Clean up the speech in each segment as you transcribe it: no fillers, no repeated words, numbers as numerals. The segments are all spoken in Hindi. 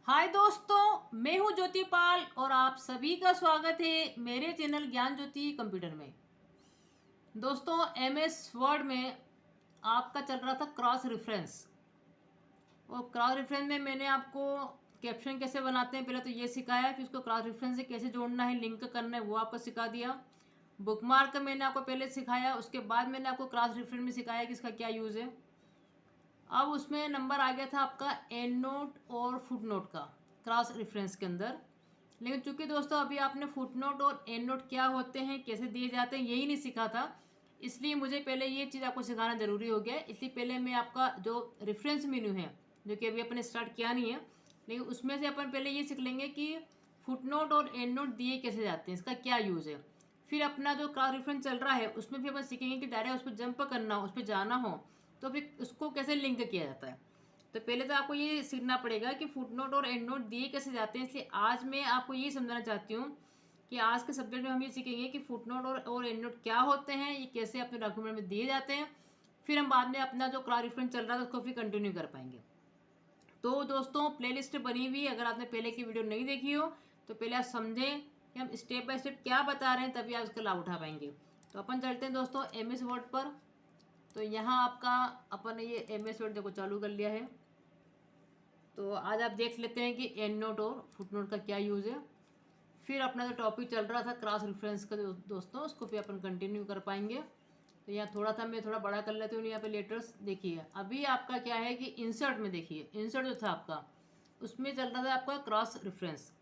हाय दोस्तों, मैं हूं ज्योति पाल और आप सभी का स्वागत है मेरे चैनल ज्ञान ज्योति कंप्यूटर में। दोस्तों, एमएस वर्ड में आपका चल रहा था क्रॉस रेफरेंस। और क्रॉस रेफरेंस में मैंने आपको कैप्शन कैसे बनाते हैं पहले तो ये सिखाया, फिर उसको क्रॉस रेफरेंस से कैसे जोड़ना है, लिंक करना है, वो आपको सिखा दिया। बुकमार्क मैंने आपको पहले सिखाया, उसके बाद मैंने आपको क्रॉस रेफरेंस में सिखाया कि इसका क्या यूज़ है। अब उसमें नंबर आ गया था आपका एंड नोट और फुट नोट का क्रॉस रेफरेंस के अंदर। लेकिन चूंकि दोस्तों अभी आपने फुट नोट और एंड नोट क्या होते हैं, कैसे दिए जाते हैं, यही नहीं सीखा था, इसलिए मुझे पहले ये चीज़ आपको सिखाना ज़रूरी हो गया। इसलिए पहले मैं आपका जो रेफरेंस मेन्यू है, जो कि अभी अपने स्टार्ट किया नहीं है, लेकिन उसमें से अपन पहले ये सीख लेंगे कि फुट नोट और एंड नोट दिए कैसे जाते हैं, इसका क्या यूज़ है। फिर अपना जो क्रॉस रेफरेंस चल रहा है उसमें भी अपन सीखेंगे कि डायरेक्ट उस पर जंप करना हो, उस पर जाना हो, तो फिर उसको कैसे लिंक किया जाता है। तो पहले तो आपको ये सीखना पड़ेगा कि फुट नोट और एंड नोट दिए कैसे जाते हैं। इसलिए आज मैं आपको ये समझाना चाहती हूँ कि आज के सब्जेक्ट में हम ये सीखेंगे कि फुट नोट और एंड नोट क्या होते हैं, ये कैसे अपने डॉक्यूमेंट में दिए जाते हैं। फिर हम बाद में अपना जो क्रॉस रेफरेंस चल रहा था उसको फिर कंटिन्यू कर पाएंगे। तो दोस्तों, प्लेलिस्ट बनी हुई है, अगर आपने पहले की वीडियो नहीं देखी हो तो पहले आप समझें कि हम स्टेप बाय स्टेप क्या बता रहे हैं, तभी आप उसका लाभ उठा पाएंगे। तो अपन चलते हैं दोस्तों एम एस वर्ड पर। तो यहाँ आपका अपन ने ये एम एस वर्ड देखो चालू कर लिया है। तो आज आप देख लेते हैं कि एंड नोट और फुट नोट का क्या यूज़ है। फिर अपना जो टॉपिक चल रहा था क्रॉस रेफरेंस का दोस्तों, उसको फिर अपन कंटिन्यू कर पाएंगे। तो यहाँ थोड़ा था, मैं थोड़ा बड़ा कर लेती हूँ यहाँ पे लेटर्स। देखिए अभी आपका क्या है कि इंसर्ट में, देखिए इंसर्ट जो था आपका उसमें चल रहा था आपका क्रॉस रेफरेंस।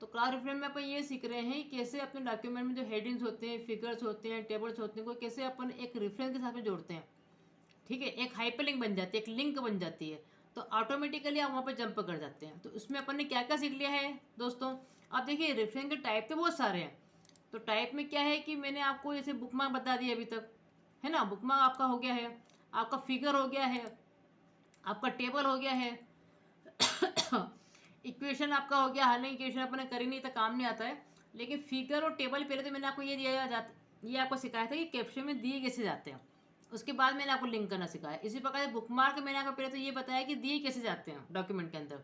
तो क्रॉस रेफरेंस में अपन ये सीख रहे हैं कैसे अपने डॉक्यूमेंट में जो हेडिंग्स होते हैं, फिगर्स होते हैं, टेबल्स होते हैं, को कैसे अपन एक रेफरेंस के साथ में जोड़ते हैं। ठीक है, एक हाइपरलिंक बन जाती है, एक लिंक बन जाती है, तो ऑटोमेटिकली आप वहाँ पर जंप कर जाते हैं। तो उसमें अपन ने क्या क्या सीख लिया है दोस्तों। अब देखिए रेफरेंस के टाइप तो बहुत सारे हैं। तो टाइप में क्या है कि मैंने आपको जैसे बुकमार्क बता दिया अभी तक, है ना। बुकमार्क आपका हो गया है, आपका फिगर हो गया है, आपका टेबल हो गया है, इक्वेशन आपका हो गया। हालांकि इक्वेशन अपने करी नहीं तो काम नहीं आता है, लेकिन फिगर और टेबल पहले तो मैंने आपको ये आपको सिखाया था कि कैप्शन में दिए कैसे जाते हैं। उसके बाद मैंने आपको लिंक करना सिखाया। इसी प्रकार से बुकमार्क मैंने आपको पहले तो ये बताया कि दिए कैसे जाते हैं डॉक्यूमेंट के अंदर,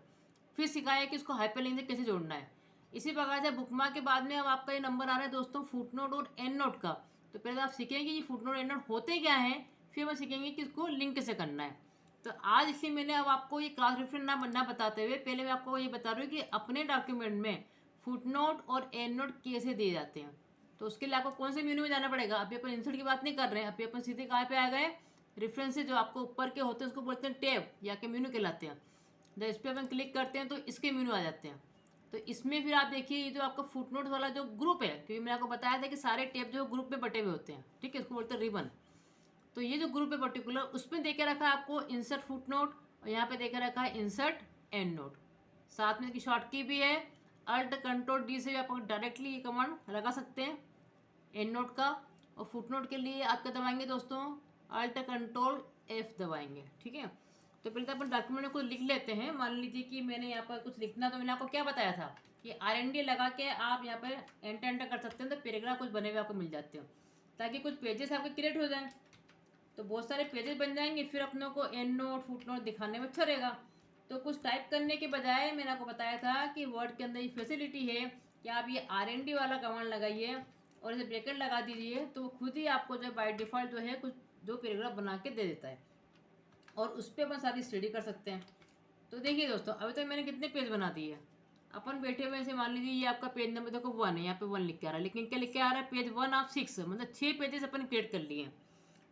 फिर सिखाया कि उसको हाइपरलिंक से कैसे जोड़ना है। इसी प्रकार से बुकमार्क के बाद में अब आपका ये नंबर आ रहा है दोस्तों फुट नोट और एंड नोट का। तो पहले तो आप सीखेंगे ये फुट नोट एंड नोट होते क्या हैं, फिर हम सीखेंगे कि इसको लिंक कैसे करना है। तो आज इसलिए मैंने अब आपको ये क्रॉस रेफरेंस ना बताते हुए पहले मैं आपको ये बता रही हूँ कि अपने डॉक्यूमेंट में फुट नोट और एंड नोट कैसे दिए जाते हैं। तो उसके लिए आपको कौन से मेन्यू में जाना पड़ेगा। अभी अपन इंसर्ट की बात नहीं कर रहे हैं, अभी अपन सीधे कहाँ पे आ गए, रेफरेंस से जो आपको ऊपर के होते हैं उसको बोलते हैं टैब या के मेन्यू कहलाते हैं। जब इस पर अपन क्लिक करते हैं तो इसके मेन्यू आ जाते हैं। तो इसमें फिर आप देखिए ये जो आपका फुट नोट वाला जो ग्रुप है, क्योंकि मैंने आपको बताया था कि सारे टैब जो ग्रुप में बटे हुए होते हैं, ठीक है, इसको बोलते हैं रिबन। तो ये जो ग्रुप है पर्टिकुलर, उसमें देके रखा है आपको इंसर्ट फुट नोट, और यहाँ पे देके रखा है इंसर्ट एंड नोट। साथ में इसकी शॉर्ट की भी है, अल्ट कंट्रोल डी से भी आप डायरेक्टली ये कमांड लगा सकते हैं एंड नोट का। और फुट नोट के लिए आप क्या दबाएंगे दोस्तों, अल्ट कंट्रोल एफ दबाएंगे। ठीक है, तो पहले तो अपन डॉक्यूमेंट में कुछ लिख लेते हैं। मान लीजिए कि मैंने यहाँ पर कुछ लिखना, तो मैंने आपको क्या बताया था कि RND लगा के आप यहाँ पर एंटर एंटर कर सकते हैं, तो पैराग्राफ कुछ बने हुए आपको मिल जाते हैं, ताकि कुछ पेजेस आपके क्रिएट हो जाएं। तो बहुत सारे पेजेस बन जाएंगे, फिर अपनों को एंड नोट फुट नोट दिखाने में अच्छा रहेगा। तो कुछ टाइप करने के बजाय मैंने आपको बताया था कि वर्ड के अंदर ये फैसिलिटी है कि आप ये RND वाला कमांड लगाइए और इसे ब्रैकेट लगा दीजिए, तो खुद ही आपको जो बाय डिफ़ॉल्ट जो है कुछ दो पैराग्राफ बना के दे देता है, और उस पर अपन सारी स्टडी कर सकते हैं। तो देखिए दोस्तों, अभी तक मैंने कितने पेज बना दिए। अपन बैठे हुए से मान लीजिए ये आपका पेज नंबर देखो 1 है, यहाँ पे 1 लिख के आ रहा है, लेकिन क्या लिख के आ रहा है पेज 1 ऑफ 6, मतलब 6 पेजेस अपन क्रिएट कर लिए हैं।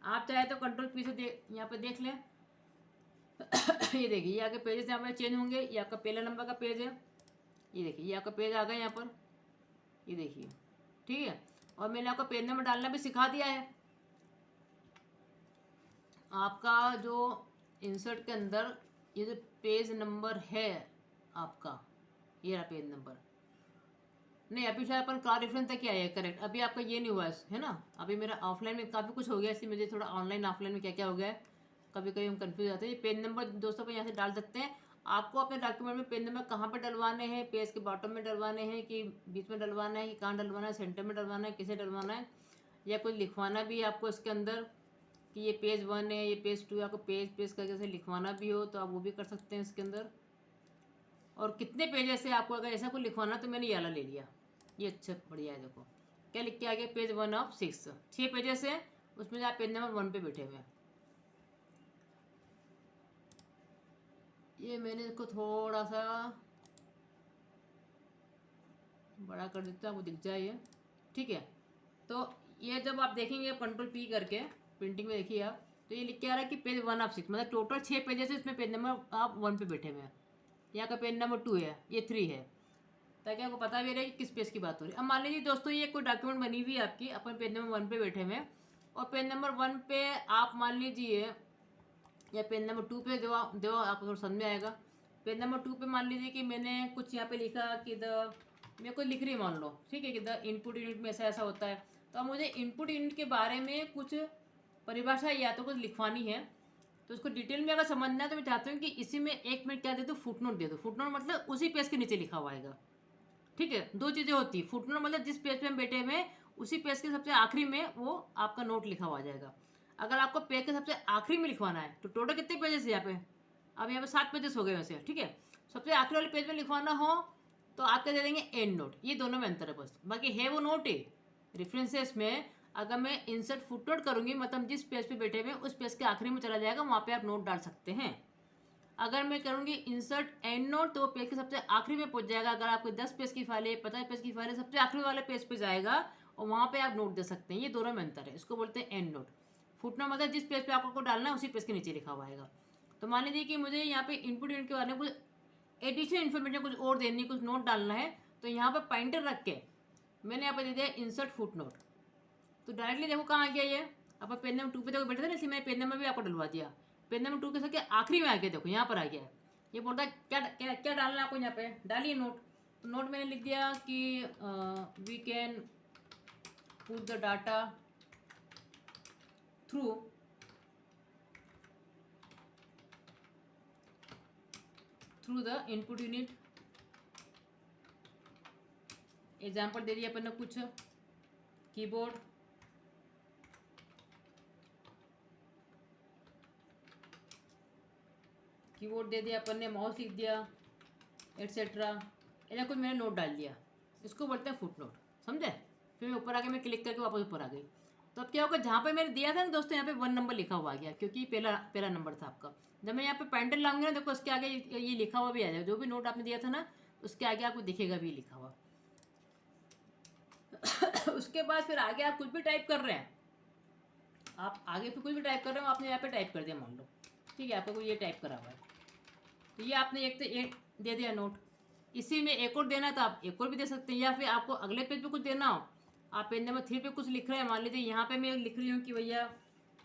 आप चाहे तो कंट्रोल पी से यहाँ पे देख लें। ये देखिए ये आपके पेजेस यहाँ पे चेंज होंगे। ये आपका पहला नंबर का पेज है, ये देखिए ये आपका पेज आ गया यहाँ पर, ये देखिए। ठीक है, और मैंने आपको पेज नंबर डालना भी सिखा दिया है। आपका जो इंसर्ट के अंदर ये जो पेज नंबर है आपका, ये रहा पेज नंबर। नहीं, अभी शायद अपन कार रेफरेंस तक ही आया है, करेक्ट। अभी आपका ये नहीं हुआ है ना। अभी मेरा ऑफलाइन में काफ़ी कुछ हो गया, इसलिए मुझे थोड़ा ऑनलाइन ऑफलाइन में क्या क्या हो गया है, कभी कभी हम कंफ्यूज जाते हैं। ये पेज नंबर दोस्तों को यहाँ से डाल सकते हैं। आपको अपने डॉक्यूमेंट में पेज नंबर कहाँ पर डलवाने हैं, पेज के बॉटम में डलवाने हैं कि बीच में डलवाना है कि कहाँ डलवाना है, सेंटर में डलवाना है, किसे डलवाना है, या कुछ लिखवाना भी है आपको इसके अंदर कि ये पेज 1 है, ये पेज 2 है, आपको पेज पेज करके से लिखवाना भी हो तो आप वो भी कर सकते हैं इसके अंदर। और कितने पेजेस से आपको अगर ऐसा कुछ लिखवाना तो मैंने ये वाला ले लिया, ये अच्छा बढ़िया है। देखो क्या लिख के आ गया, पेज 1 ऑफ 6, 6 पेजेस है उसमें आप पेज नंबर 1 पे बैठे हुए हैं। ये मैंने इसको थोड़ा सा बड़ा कर देता हूँ, आपको दिख जाए ये, ठीक है। तो ये जब आप देखेंगे कंट्रोल पी करके प्रिंटिंग में देखिए आप, तो ये लिख के आ रहा है कि पेज 1 ऑफ 6, मतलब टोटल 6 पेजेस है, इसमें पेज नंबर आप 1 पे बैठे हुए हैं। यहाँ का पेज नंबर 2 है, ये 3 है, ताकि आपको पता भी रहे कि किस पेज की बात हो रही है। अब मान लीजिए दोस्तों ये कोई डॉक्यूमेंट बनी हुई है आपकी, अपन पेज नंबर 1 पे बैठे हुए हैं, और पेज नंबर 1 पे आप मान लीजिए, या पेज नंबर 2 पे जो आपको थोड़ा समझ में आएगा। पेज नंबर 2 पे मान लीजिए कि मैंने कुछ यहाँ पे लिखा कि मैं कोई लिख रही मान लो, ठीक है, कि द इनपुट यूनिट में ऐसा ऐसा होता है। तो अब मुझे इनपुट यूनिट के बारे में कुछ परिभाषा या तो कुछ लिखवानी है, तो उसको डिटेल में अगर समझना है तो मैं चाहती हूँ कि इसी में 1 मिनट क्या दे दो, फुटनोट दे दो। फुटनोट मतलब उसी पेज के नीचे लिखा हुआ आएगा, ठीक है। दो चीज़ें होती है, फुटनोट मतलब जिस पेज पे हम बैठे हुए उसी पेज के सबसे आखिरी में वो आपका नोट लिखा हुआ जाएगा। अगर आपको पेज के सबसे आखिरी में लिखवाना है तो टोटल कितने पेजेस है यहाँ पे, अब यहाँ पे 7 पेजेस हो गए वैसे, ठीक है। सबसे आखिरी वाले पेज में लिखवाना हो तो आपके दे देंगे एंड नोट, ये दोनों में अंतर है बस, बाकी है वो नोट है। रेफरेंसेस में अगर मैं इंसर्ट फुटनोट करूँगी, मतलब जिस पेज पे बैठे हुए उस पेज के आखिरी में चला जाएगा, वहाँ पे आप नोट डाल सकते हैं। अगर मैं करूँगी इंसर्ट एंड नोट तो पेज के सबसे आखिरी में पहुंच जाएगा। अगर आपको 10 पेज की फाइल है, 50 पेज की फाइल है, सबसे आखिरी वाले पेज पे जाएगा और वहाँ पे आप नोट दे सकते हैं। ये दोनों में अंतर है, इसको बोलते हैं एंड नोट। फुटनोट मतलब जिस पेज पे आपको डालना है उसी पेज के नीचे लिखा हुआ आएगा। तो मान लीजिए कि मुझे यहाँ पे इनपुट यूनिट के बारे में कुछ एडिशनल इन्फॉर्मेशन कुछ और देनी, कुछ नोट डालना है, तो यहाँ पर पॉइंटर रख के मैंने यहाँ पे दे दिया इंसर्ट फुटनोट। तो डायरेक्टली देखो कहाँ आ गया ये, अपन पेज नंबर 2 पे देखो बैठे थे ना, इसलिए मैंने पेज नंबर भी आपको डलवा दिया। पेज नंबर 2 के सबके आखिरी में आ गया, देखो यहाँ पर आ गया है। ये बोलता है क्या क्या क्या डालना है आपको, यहाँ पे डालिए नोट। तो नोट मैंने लिख दिया कि we can put the data through the input unit. Example दे दिया अपन ने कुछ, कीबोर्ड, दे दिया अपन ने, माउस लिख दिया, एटसेट्रा, ऐसा कुछ मैंने नोट डाल दिया। इसको बोलते हैं फुट नोट, समझे। फिर मैं ऊपर आके मैं क्लिक करके वापस ऊपर आ गई। तो अब क्या होगा, जहाँ पे मैंने दिया था ना दोस्तों, यहाँ पे 1 नंबर लिखा हुआ आ गया, क्योंकि पहला नंबर था आपका। जब मैं यहाँ पे पॉइंटर लाऊंगी ना, देखो उसके आगे ये लिखा हुआ भी आ जाएगा, जो भी नोट आपने दिया था ना उसके आगे आपको दिखेगा भी लिखा हुआ। उसके बाद फिर आगे आप कुछ भी टाइप कर रहे हैं, आप आगे फिर कुछ भी टाइप कर रहे हो, आपने यहाँ पे टाइप कर दिया मान लो, ठीक है, आपको कोई ये टाइप करा हुआ है, तो ये आपने एक दे दिया नोट। इसी में एक और देना है तो आप एक और भी दे सकते हैं, या फिर आपको अगले पेज पे कुछ देना हो, आप पेज नंबर 3 पे कुछ लिख रहे हैं, मान लीजिए यहाँ पे मैं लिख रही हूँ कि भैया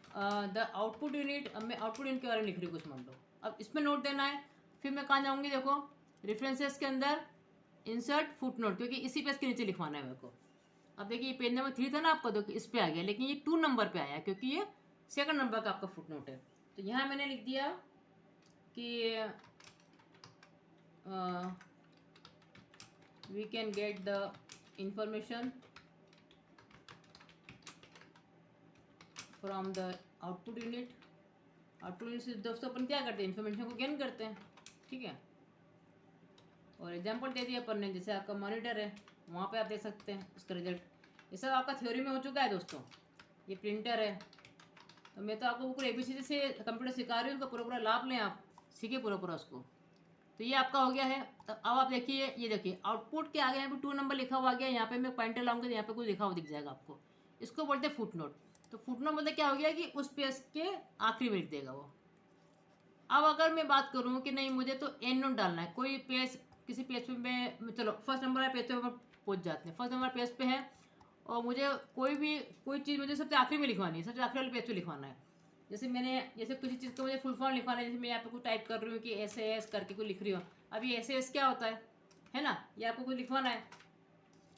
द आउटपुट यूनिट, अब मैं आउटपुट यूनिट के बारे में लिख रही हूँ कुछ मान लो, अब इसमें नोट देना है। फिर मैं कहाँ जाऊँगी, देखो रेफरेंसेस के अंदर इंसर्ट फुट नोट, क्योंकि इसी पेज के नीचे लिखवाना है मेरे को। अब देखिए ये पेज नंबर 3 था ना आपका, तो इस पे आ गया, लेकिन ये 2 नंबर पे आया क्योंकि ये 2nd नंबर का आपका फुट नोट है। तो यहाँ मैंने लिख दिया कि we can get the information from the output unit। Output unit से दोस्तों अपन क्या करते हैं, इन्फॉर्मेशन को गेन करते हैं, ठीक है। और एग्जांपल दे दिया अपन ने, जैसे आपका मॉनिटर है, वहाँ पे आप देख सकते हैं उसका रिजल्ट। ये सब आपका थ्योरी में हो चुका है दोस्तों। ये प्रिंटर है, तो मैं तो आपको पूरा ABCD से कंप्यूटर सिखा रही हूँ, उनका पूरा लाभ लें आप, सीखिए पूरा उसको। तो ये आपका हो गया है। तो अब आप देखिए, ये देखिए आउटपुट के आगे यहाँ पे 2 नंबर लिखा हुआ आ गया, यहाँ पे मैं पॉइंटर लाऊंगा तो यहाँ पे कुछ लिखा हुआ दिख जाएगा आपको, इसको बोलते हैं फुट नोट। तो फुट नोट मतलब क्या हो गया कि उस पेज के आखिरी में लिख देगा वो। अब अगर मैं बात करूँ कि नहीं मुझे तो एंड नोट डालना है, कोई पेज किसी पेज पे मैं चलो फर्स्ट नंबर वाले पेज पे पहुँच जाते हैं, फर्स्ट नंबर पेज पे है और मुझे कोई चीज़ मुझे सबसे आखिरी में लिखवानी है, सबसे आखिरी वाले पेज पे लिखवाना है। जैसे किसी चीज़ को मुझे फुल फॉर्म लिखवाना है, जैसे मैं यहाँ पे कुछ टाइप कर रही हूँ कि SAS करके कुछ लिख रही हूँ। अब ये SAS क्या होता है ना, ये आपको कुछ लिखवाना है,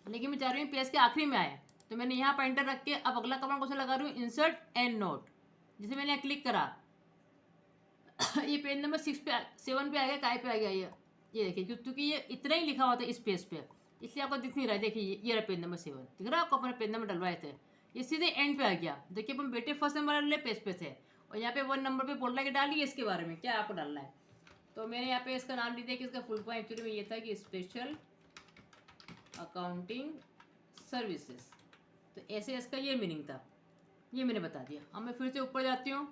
लेकिन मैं चाह रही हूँ पेज के आखिरी में आए, तो मैंने यहाँ पॉइंटर रख के अब अगला कमांड कौन सा लगा रही हूँ, इंसर्ट एंड नोट। जैसे मैंने यहाँ क्लिक करा ये पेज नंबर 7 पे आ गया, काय पे आ गया ये देखिए, क्योंकि ये इतना ही लिखा हुआ था इस पेज पे, इसलिए आपको दिख नहीं रहा है। देखिए ये रहा पेज नंबर 7, दिख रहा है आपको, अपने पेज नंबर डलवाए थे, ये सीधे एंड पे आ गया। देखिए अपन बेटे फर्स्ट नंबर वाले पेज पे थे और यहाँ पे 1 नंबर पे बोल रहा है कि डालिए इसके बारे में क्या आपको डालना है। तो मैंने यहाँ पे इसका नाम लिख दिया कि इसका फुल फॉर्म एक्चुअली में ये था कि स्पेशल अकाउंटिंग सर्विसेज। तो ऐसे इसका ये मीनिंग था, ये मैंने बता दिया। अब मैं फिर से ऊपर जाती हूँ,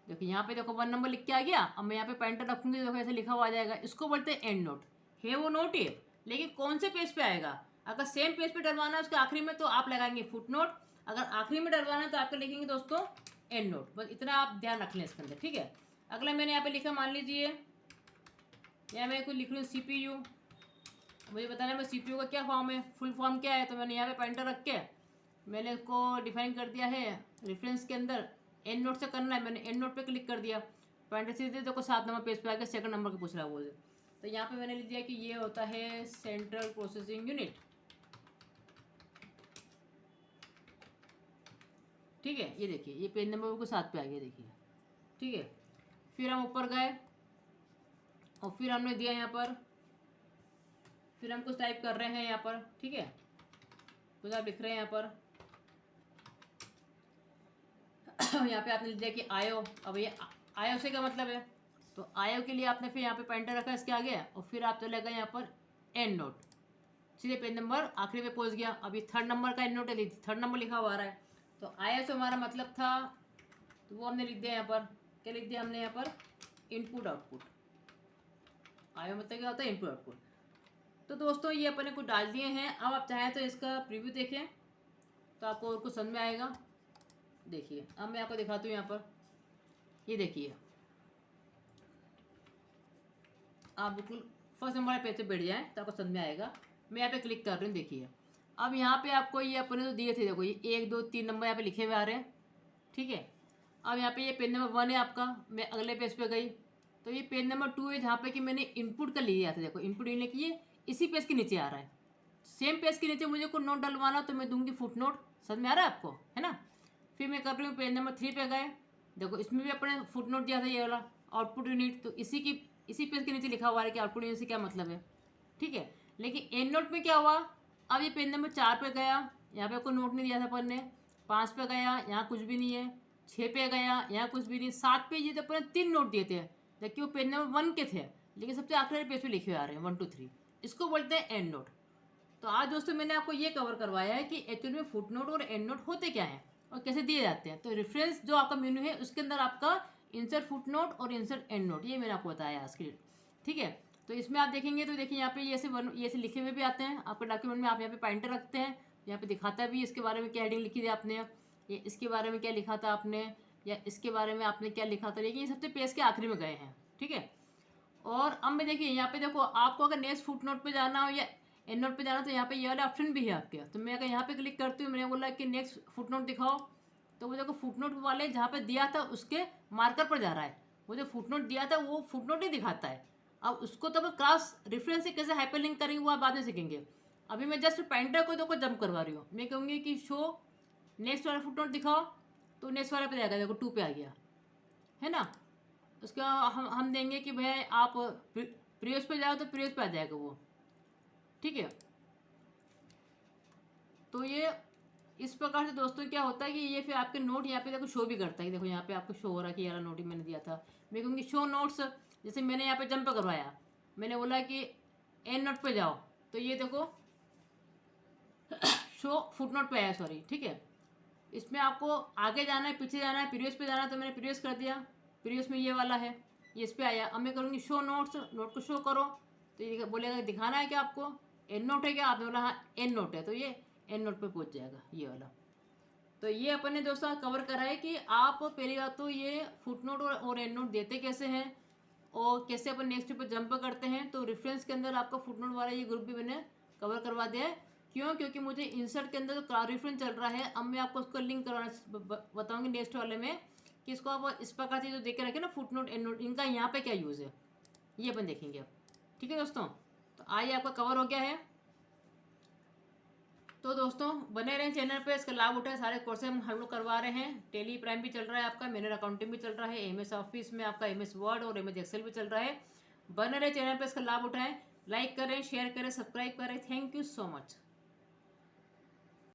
देखिए यहाँ पे देखो 1 नंबर लिख के आ गया। अब मैं यहाँ पे पॉइंटर रखूँगी, देखो ऐसे लिखा हुआ आ जाएगा। इसको बोलते हैं एंड नोट। है वो नोट है, लेकिन कौन से पेज पे आएगा? अगर सेम पेज पे डलवाना है उसके आखिरी में तो आप लगाएंगे फुट नोट, अगर आखिरी में डलवाना है तो आपको लिखेंगे दोस्तों एंड नोट। बस इतना आप ध्यान रख लें इसके अंदर, ठीक है। अगला मैंने यहाँ पे लिखा, मान लीजिए यहाँ मैं कुछ लिख लूँ CPU, मुझे बताना है CPU का क्या फॉर्म है, फुल फॉर्म क्या है। तो मैंने यहाँ पे पॉइंटर रख के मैंने इसको डिफाइन कर दिया है रेफरेंस के अंदर। एंड नोट से करना है, मैंने एंड नोट पे क्लिक कर दिया, पॉइंटर सीधे देखो 7 नंबर पेज पे आके सेकंड नंबर का पूछ रहा है बोल। तो यहाँ पे मैंने लिख दिया कि ये होता है सेंट्रल प्रोसेसिंग यूनिट, ठीक है। ये देखिए ये पेज नंबर को 7 पे आ गया, देखिए, ठीक है। फिर हम ऊपर गए और फिर हमने दिया यहाँ पर, फिर हम कुछ टाइप कर रहे हैं यहाँ पर, ठीक है, कुछ आप लिख रहे हैं यहाँ पर। यहाँ पे आपने लिख दिया कि आयो। अब ये आयो से क्या मतलब है? तो आयो के लिए आपने फिर यहाँ पे पॉइंटर रखा इसके आगे और फिर आप चले गए यहाँ पर एंड नोट, सीधे पेज नंबर आखिरी पे पहुँच गया। अभी 3rd नंबर का एंड नोट है, 3rd नंबर लिखा हुआ आ रहा है। तो आयो से हमारा मतलब था, तो वो हमने लिख दिया यहाँ पर। क्या लिख दिया हमने यहाँ पर? Input output. आयो मतलब क्या होता है? Input output. तो दोस्तों ये अपने को डाल दिए हैं। अब आप चाहें तो इसका प्रीव्यू देखें तो आपको और कुछ समझ में आएगा। देखिए अब मैं आपको दिखाती हूँ यहाँ पर, ये देखिए आप बिल्कुल फर्स्ट नंबर पेज पे बैठ जाएं तो आपको समझ में आएगा। मैं यहाँ पे क्लिक कर रही हूँ, देखिए अब यहाँ पे आपको ये अपने तो दिए थे, देखो ये 1 2 3 नंबर यहाँ पे लिखे हुए आ रहे हैं, ठीक है। अब यहाँ पे ये पेज नंबर 1 है आपका। मैं अगले पेज पे गई तो ये पेज नंबर 2 है जहाँ पे कि मैंने इनपुट का लिया था। देखो इनपुट लिखने की ये इसी पेज के नीचे आ रहा है। सेम पेज के नीचे मुझे कोई नोट डलवाना तो मैं दूंगी फुट नोट। समझ में आ रहा है आपको, है ना। फिर मैं कर रही हूँ पेज नंबर 3 पे गए, देखो इसमें भी अपने फुट नोट दिया था ये वाला आउटपुट यूनिट। तो इसी पेज के नीचे लिखा हुआ है कि आउटपुट यूनिट से क्या मतलब है, ठीक है। लेकिन एंड नोट में क्या हुआ? अब ये पेज नंबर 4 पे गया, यहाँ पे कोई नोट नहीं दिया था अपन ने। 5 पे गया, यहाँ कुछ भी नहीं है। 6 पे गया, यहाँ कुछ भी नहीं। 7 पे ये तो अपन ने 3 नोट दिए थे, जबकि वो पेज नंबर 1 के थे, लेकिन सबसे आखिरी पेज पे लिखे हुए आ रहे हैं 1 2 3। इसको बोलते हैं एंड नोट। तो आज दोस्तों मैंने आपको ये कवर करवाया है कि एक्चुअली में फुट नोट और एंड नोट होते क्या हैं और कैसे दिए जाते हैं। तो रेफरेंस जो आपका मेन्यू है उसके अंदर आपका इंसर्ट फुट नोट और इंसर्ट एंड नोट, ये मैंने आपको बताया आज के लिए, ठीक है। तो इसमें आप देखेंगे तो देखिए यहाँ पे ये ऐसे लिखे हुए भी आते हैं आपके डॉक्यूमेंट में। आप यहाँ पे पॉइंटर रखते हैं, यहाँ पे दिखाता भी इसके बारे में क्या हेडिंग लिखी थी आपने, ये इसके बारे में क्या लिखा था आपने, या इसके बारे में आपने क्या लिखा था, लेकिन ये सबसे पेज के आखिरी में गए हैं, ठीक है। और अब मैं देखिए यहाँ पे देखो आपको अगर नेक्स्ट फुट नोट पे जाना हो या एंड नोट पे जाना तो यहाँ पे ये वाला ऑप्शन भी है आपके। तो मैं अगर यहाँ पे क्लिक करती हूँ, मैंने बोला कि नेक्स्ट फुट नोट दिखाओ, तो वो देखो फुट नोट वाले जहाँ पे दिया था उसके मार्कर पर जा रहा है। वो जो फुट नोट दिया था वो फुट नोट नहीं दिखाता है। अब उसको तो क्रॉस रेफरेंस से कैसे हाइपरलिंक करेंगे वो आप बाद में सीखेंगे। अभी मैं जस्ट पॉइंटर को देखो जंप करवा रही हूँ। मैं कहूँगी कि शो नेक्स्ट वाला फुट नोट दिखाओ, तो नेक्स्ट वाला पे जाएगा, देखो 2 पे आ गया, है ना। उसके बाद हम देंगे कि भैया आप प्रीवियस पे जाओ, तो प्रीवियस पे आ जाएगा वो, ठीक है। तो ये इस प्रकार से दोस्तों क्या होता है कि ये फिर आपके नोट यहाँ पे देखो शो भी करता है। देखो यहाँ पे आपको शो हो रहा है कि यार नोट ही मैंने दिया था। मैं कहूँगी शो नोट्स, जैसे मैंने यहाँ पे जंप करवाया, मैंने बोला कि एंड नोट पे जाओ, तो ये देखो शो फुट नोट पे आया, सॉरी, ठीक है। इसमें आपको आगे जाना है, पीछे जाना है, प्रीवियस पे जाना है, तो मैंने प्रीवियस कर दिया। प्रीवियस में ये वाला है, ये इस पर आया। अब मैं करूँगी शो नोट्स, नोट को शो करो, तो ये बोलेगा दिखाना है क्या आपको, एंड नोट है क्या? आपने बोला हाँ एंड नोट है, तो ये एंड नोट पे पहुंच जाएगा ये वाला। तो ये अपन ने दोस्तों कवर करा है कि आप पहली बात तो ये फुट नोट और एंड नोट देते कैसे हैं और कैसे अपन नेक्स्ट पे जंप करते हैं। तो रेफरेंस के अंदर आपका फुट नोट वाला ये ग्रुप भी मैंने कवर करवा दिया है। क्यों? क्योंकि मुझे इंसर्ट के अंदर जो रेफरेंस चल रहा है, अब मैं आपको उसको लिंक करवाना बताऊँगी नेक्स्ट वाले में कि इसको आप इस प्रकार से जो देख के रखें ना फुट नोट एंड नोट, इनका यहाँ पे क्या यूज़ है ये अपन देखेंगे अब, ठीक है दोस्तों। तो आइए आपका कवर हो गया है। तो दोस्तों बने रहें चैनल पे, इसका लाभ उठाएं। सारे कोर्स हम लोग करवा रहे हैं। टेली प्राइम भी चल रहा है आपका, मैनर अकाउंटिंग भी चल रहा है, MS ऑफिस में आपका MS वर्ड और MS एक्सेल भी चल रहा है। बने रहे चैनल पे, इसका लाभ उठाएं, लाइक करें, शेयर करें, सब्सक्राइब करें। Thank you so much.